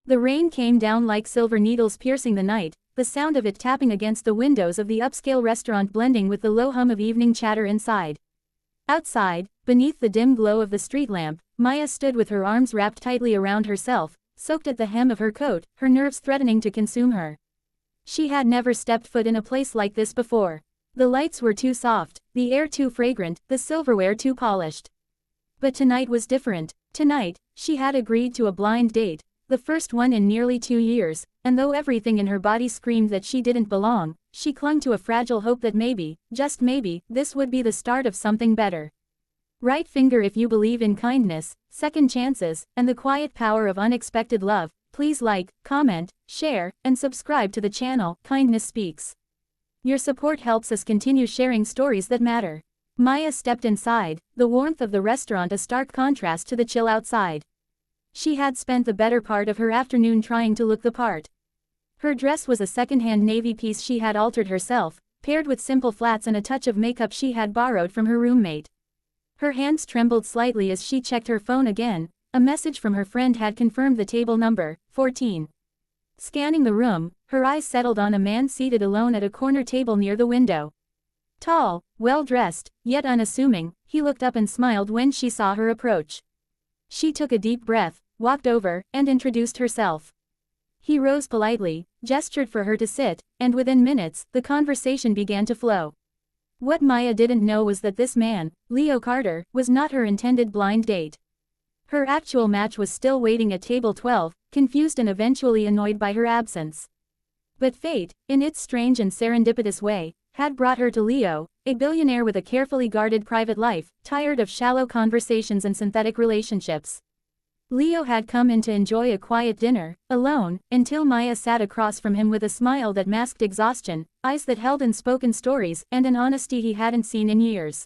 The rain came down like silver needles piercing the night, the sound of it tapping against the windows of the upscale restaurant blending with the low hum of evening chatter inside. Outside, beneath the dim glow of the street lamp, Maya stood with her arms wrapped tightly around herself, soaked at the hem of her coat, her nerves threatening to consume her. She had never stepped foot in a place like this before. The lights were too soft, the air too fragrant, the silverware too polished. But tonight was different. Tonight, she had agreed to a blind date, the first one in nearly 2 years, and though everything in her body screamed that she didn't belong, she clung to a fragile hope that maybe, just maybe, this would be the start of something better. Right finger if you believe in kindness, second chances, and the quiet power of unexpected love. Please like, comment, share, and subscribe to the channel, Kindness Speaks. Your support helps us continue sharing stories that matter. Maya stepped inside, the warmth of the restaurant a stark contrast to the chill outside. She had spent the better part of her afternoon trying to look the part. Her dress was a second-hand navy piece she had altered herself, paired with simple flats and a touch of makeup she had borrowed from her roommate. Her hands trembled slightly as she checked her phone again. A message from her friend had confirmed the table number, 14. Scanning the room, her eyes settled on a man seated alone at a corner table near the window. Tall, well-dressed, yet unassuming, he looked up and smiled when she saw her approach. She took a deep breath, walked over, and introduced herself. He rose politely, gestured for her to sit, and within minutes, the conversation began to flow. What Maya didn't know was that this man, Leo Carter, was not her intended blind date. Her actual match was still waiting at table 12, confused and eventually annoyed by her absence. But fate, in its strange and serendipitous way, had brought her to Leo, a billionaire with a carefully guarded private life, tired of shallow conversations and synthetic relationships. Leo had come in to enjoy a quiet dinner, alone, until Maya sat across from him with a smile that masked exhaustion, eyes that held unspoken stories, and an honesty he hadn't seen in years.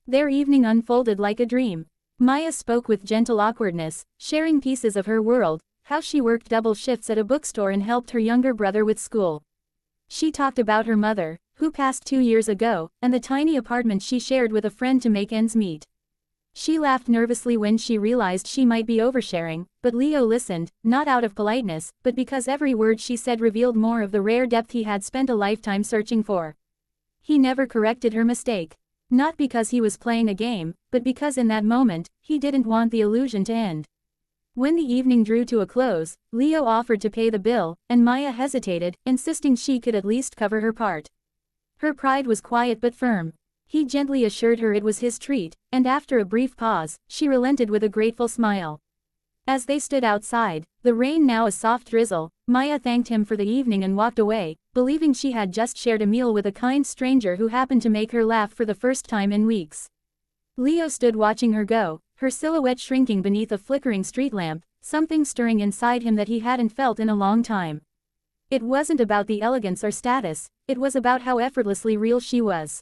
Their evening unfolded like a dream. Maya spoke with gentle awkwardness, sharing pieces of her world, how she worked double shifts at a bookstore and helped her younger brother with school. She talked about her mother, who passed 2 years ago, and the tiny apartment she shared with a friend to make ends meet. She laughed nervously when she realized she might be oversharing, but Leo listened, not out of politeness, but because every word she said revealed more of the rare depth he had spent a lifetime searching for. He never corrected her mistake. Not because he was playing a game, but because in that moment, he didn't want the illusion to end. When the evening drew to a close, Leo offered to pay the bill, and Maya hesitated, insisting she could at least cover her part. Her pride was quiet but firm. He gently assured her it was his treat, and after a brief pause, she relented with a grateful smile. As they stood outside, the rain now a soft drizzle, Maya thanked him for the evening and walked away, believing she had just shared a meal with a kind stranger who happened to make her laugh for the first time in weeks. Leo stood watching her go, her silhouette shrinking beneath a flickering street lamp, something stirring inside him that he hadn't felt in a long time. It wasn't about the elegance or status, it was about how effortlessly real she was.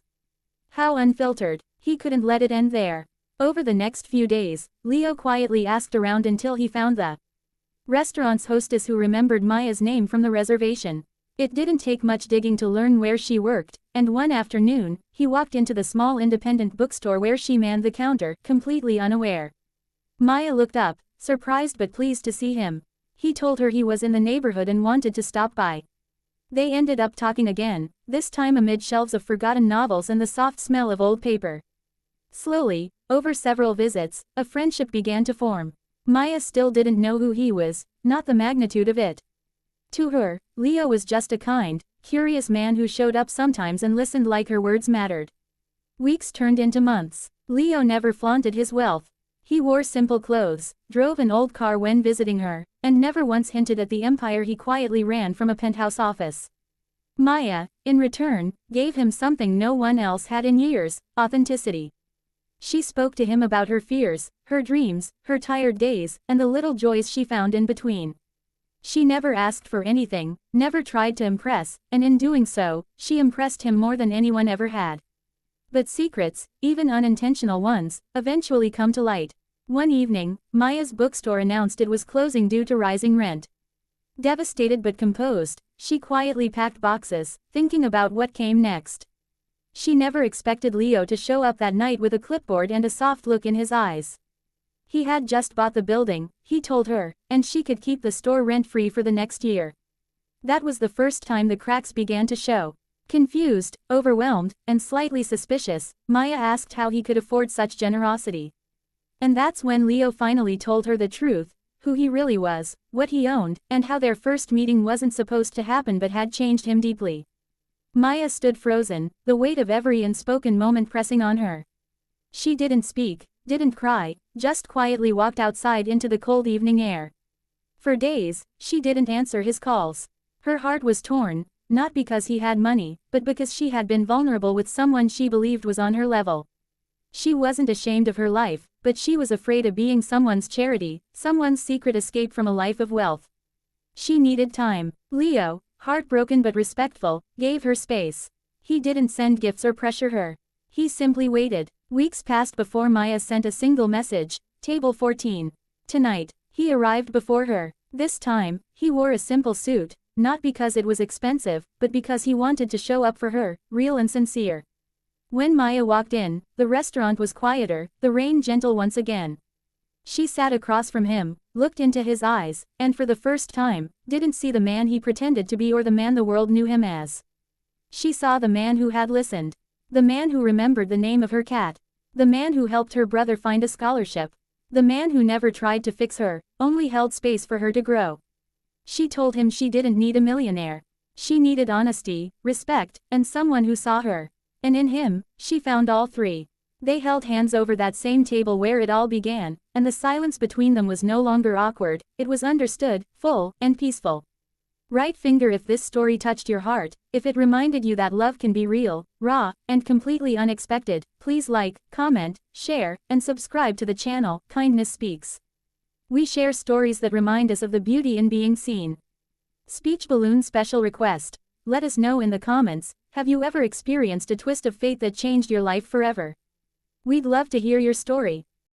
How unfiltered. He couldn't let it end there. Over the next few days, Leo quietly asked around until he found the restaurant's hostess who remembered Maya's name from the reservation. It didn't take much digging to learn where she worked, and one afternoon, he walked into the small independent bookstore where she manned the counter, completely unaware. Maya looked up, surprised but pleased to see him. He told her he was in the neighborhood and wanted to stop by. They ended up talking again, this time amid shelves of forgotten novels and the soft smell of old paper. Slowly, over several visits, a friendship began to form. Maya still didn't know who he was, not the magnitude of it. To her, Leo was just a kind, curious man who showed up sometimes and listened like her words mattered. Weeks turned into months. Leo never flaunted his wealth. He wore simple clothes, drove an old car when visiting her, and never once hinted at the empire he quietly ran from a penthouse office. Maya, in return, gave him something no one else had in years: authenticity. She spoke to him about her fears, her dreams, her tired days, and the little joys she found in between. She never asked for anything, never tried to impress, and in doing so, she impressed him more than anyone ever had. But secrets, even unintentional ones, eventually come to light. One evening, Maya's bookstore announced it was closing due to rising rent. Devastated but composed, she quietly packed boxes, thinking about what came next. She never expected Leo to show up that night with a clipboard and a soft look in his eyes. He had just bought the building, he told her, and she could keep the store rent-free for the next year. That was the first time the cracks began to show. Confused, overwhelmed, and slightly suspicious, Maya asked how he could afford such generosity. And that's when Leo finally told her the truth, who he really was, what he owned, and how their first meeting wasn't supposed to happen but had changed him deeply. Maya stood frozen, the weight of every unspoken moment pressing on her. She didn't speak, didn't cry, just quietly walked outside into the cold evening air. For days, she didn't answer his calls. Her heart was torn, not because he had money, but because she had been vulnerable with someone she believed was on her level. She wasn't ashamed of her life, but she was afraid of being someone's charity, someone's secret escape from a life of wealth. She needed time. Leo, heartbroken but respectful, gave her space. He didn't send gifts or pressure her. He simply waited. Weeks passed before Maya sent a single message, table 14. Tonight. He arrived before her. This time, he wore a simple suit, not because it was expensive, but because he wanted to show up for her, real and sincere. When Maya walked in, the restaurant was quieter, the rain gentle once again. She sat across from him, looked into his eyes, and for the first time, didn't see the man he pretended to be or the man the world knew him as. She saw the man who had listened. The man who remembered the name of her cat. The man who helped her brother find a scholarship. The man who never tried to fix her, only held space for her to grow. She told him she didn't need a millionaire. She needed honesty, respect, and someone who saw her. And in him, she found all three. They held hands over that same table where it all began, and the silence between them was no longer awkward, it was understood, full, and peaceful. Right finger if this story touched your heart, if it reminded you that love can be real, raw, and completely unexpected, please like, comment, share, and subscribe to the channel, Kindness Speaks. We share stories that remind us of the beauty in being seen. Speech balloon special request. Let us know in the comments, have you ever experienced a twist of fate that changed your life forever? We'd love to hear your story.